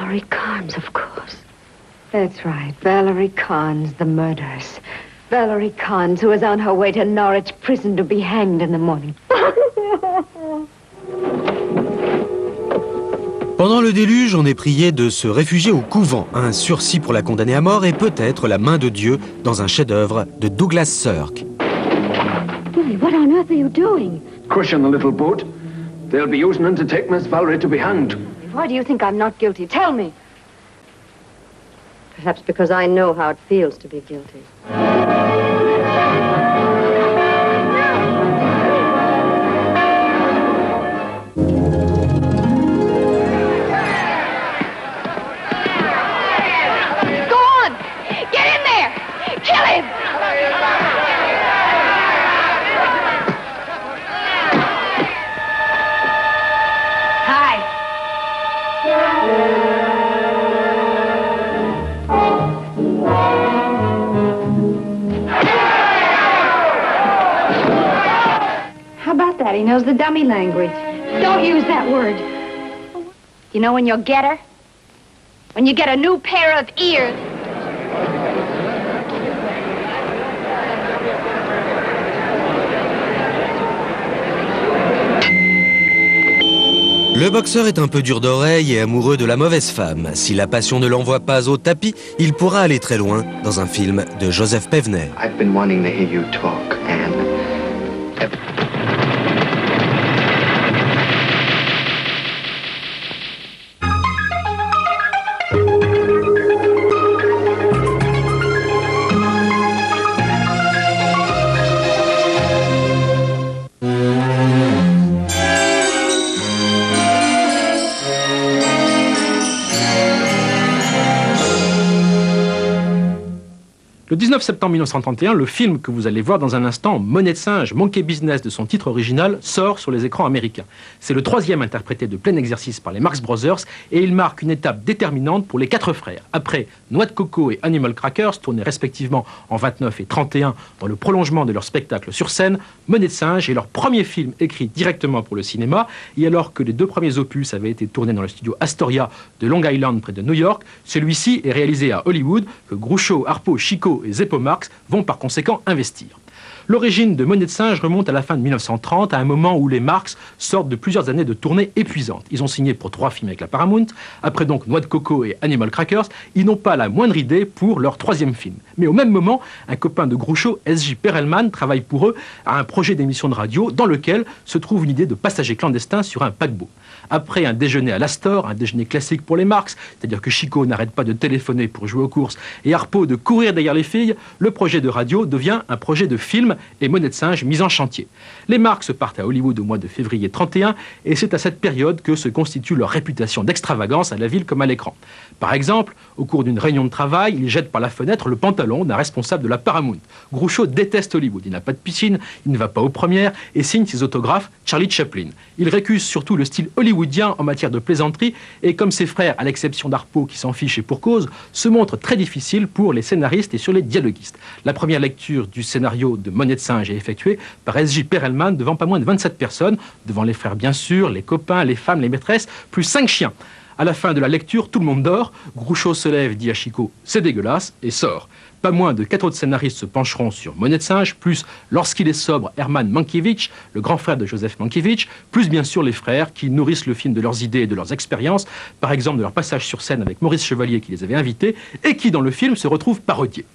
Valerie Carnes, of course. That's right, Valerie Carnes, the murderess. Valerie Carnes, who was on her way to Norwich Prison to be hanged in the morning. Pendant le déluge, on est prié de se réfugier au couvent, un sursis pour la condamner à mort et peut-être la main de Dieu dans un chef-d'œuvre de Douglas Sirk. Billy, what on earth are you doing? Cushion the little boat. They'll be using it to take Miss Valerie to be hanged. Why do you think I'm not guilty? Tell me. Perhaps because I know how it feels to be guilty. He knows the dummy language. Don't use that word. You know when you'll get her? When you get a new pair of ears. Le boxeur est un peu dur d'oreille et amoureux de la mauvaise femme. Si la passion ne l'envoie pas au tapis, il pourra aller très loin dans un film de Joseph Pevner. I've been wanting to hear you talk, Anne. Le 19 septembre 1931, le film que vous allez voir dans un instant, Monnaie de singe, Monkey Business de son titre original, sort sur les écrans américains. C'est le troisième interprété de plein exercice par les Marx Brothers et il marque une étape déterminante pour les quatre frères. Après Noix de coco et Animal Crackers, tournés respectivement en 29 et 31 dans le prolongement de leur spectacle sur scène, Monnaie de singe est leur premier film écrit directement pour le cinéma et alors que les deux premiers opus avaient été tournés dans le studio Astoria de Long Island près de New York, celui-ci est réalisé à Hollywood que Groucho, Harpo, Chico et Zeppo Marx vont par conséquent investir. L'origine de Monnaie de singe remonte à la fin de 1930, à un moment où les Marx sortent de plusieurs années de tournées épuisantes. Ils ont signé pour 3 films avec la Paramount, après donc Noix de coco et Animal Crackers, ils n'ont pas la moindre idée pour leur troisième film. Mais au même moment, un copain de Groucho, S.J. Perelman, travaille pour eux à un projet d'émission de radio dans lequel se trouve une idée de passager clandestin sur un paquebot. Après un déjeuner à l'Astor, un déjeuner classique pour les Marx, c'est-à-dire que Chico n'arrête pas de téléphoner pour jouer aux courses et Harpo de courir derrière les filles, le projet de radio devient un projet de film et Monnaie de singe mise en chantier. Les Marx partent à Hollywood au mois de février 31 et c'est à cette période que se constitue leur réputation d'extravagance à la ville comme à l'écran. Par exemple, au cours d'une réunion de travail, ils jettent par la fenêtre le pantalon d'un responsable de la Paramount. Groucho déteste Hollywood, il n'a pas de piscine, il ne va pas aux premières et signe ses autographes Charlie Chaplin. Il récuse surtout le style hollywoodien en matière de plaisanterie et comme ses frères, à l'exception d'Harpo qui s'en fiche et pour cause, se montre très difficile pour les scénaristes et sur les dialoguistes. La première lecture du scénario de Monnaie de singe est effectuée par S.J. Perelman devant pas moins de 27 personnes, devant les frères bien sûr, les copains, les femmes, les maîtresses, plus 5 chiens. À la fin de la lecture, tout le monde dort, Groucho se lève, dit à Chico « c'est dégueulasse » et sort. Pas moins de 4 autres scénaristes se pencheront sur Monnaie de singe, plus, lorsqu'il est sobre, Herman Mankiewicz, le grand frère de Joseph Mankiewicz, plus bien sûr les frères qui nourrissent le film de leurs idées et de leurs expériences, par exemple de leur passage sur scène avec Maurice Chevalier qui les avait invités, et qui dans le film se retrouvent parodiés.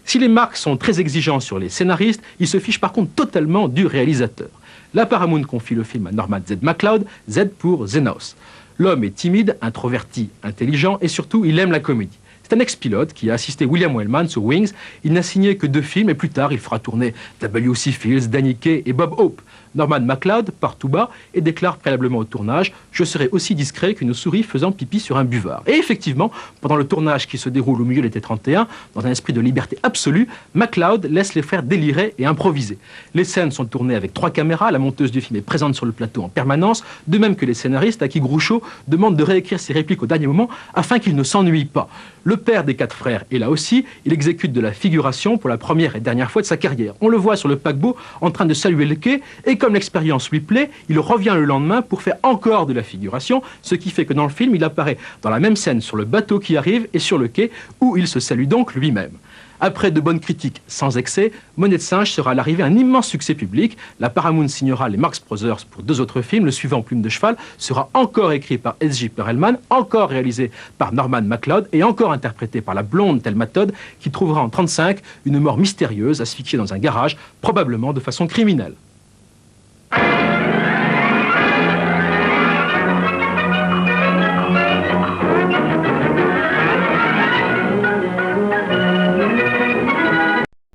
Si les Marx sont très exigeants sur les scénaristes, ils se fichent par contre totalement du réalisateur. La Paramount confie le film à Norman Z. MacLeod, Z pour Zenos. L'homme est timide, introverti, intelligent et surtout il aime la comédie. C'est un ex-pilote qui a assisté William Wellman sur Wings. Il n'a signé que 2 films et plus tard il fera tourner W.C. Fields, Danny Kaye et Bob Hope. Norman MacLeod part tout bas et déclare préalablement au tournage « Je serai aussi discret qu'une souris faisant pipi sur un buvard ». Et effectivement, pendant le tournage qui se déroule au milieu de l'été 31, dans un esprit de liberté absolue, MacLeod laisse les frères délirer et improviser. Les scènes sont tournées avec 3 caméras, la monteuse du film est présente sur le plateau en permanence, de même que les scénaristes à qui Groucho demande de réécrire ses répliques au dernier moment afin qu'ils ne s'ennuient pas. Le père des 4 frères est là aussi, il exécute de la figuration pour la première et dernière fois de sa carrière. On le voit sur le paquebot en train de saluer le quai et comme l'expérience lui plaît, il revient le lendemain pour faire encore de la figuration, ce qui fait que dans le film, il apparaît dans la même scène sur le bateau qui arrive et sur le quai, où il se salue donc lui-même. Après de bonnes critiques sans excès, Monnaie de singe sera à l'arrivée un immense succès public. La Paramount signera les Marx Brothers pour 2 autres films. Le suivant, Plume de cheval, sera encore écrit par S.J. Perelman, encore réalisé par Norman MacLeod et encore interprété par la blonde Thelma Todd, qui trouvera en 1935 une mort mystérieuse, asphyxiée dans un garage, probablement de façon criminelle.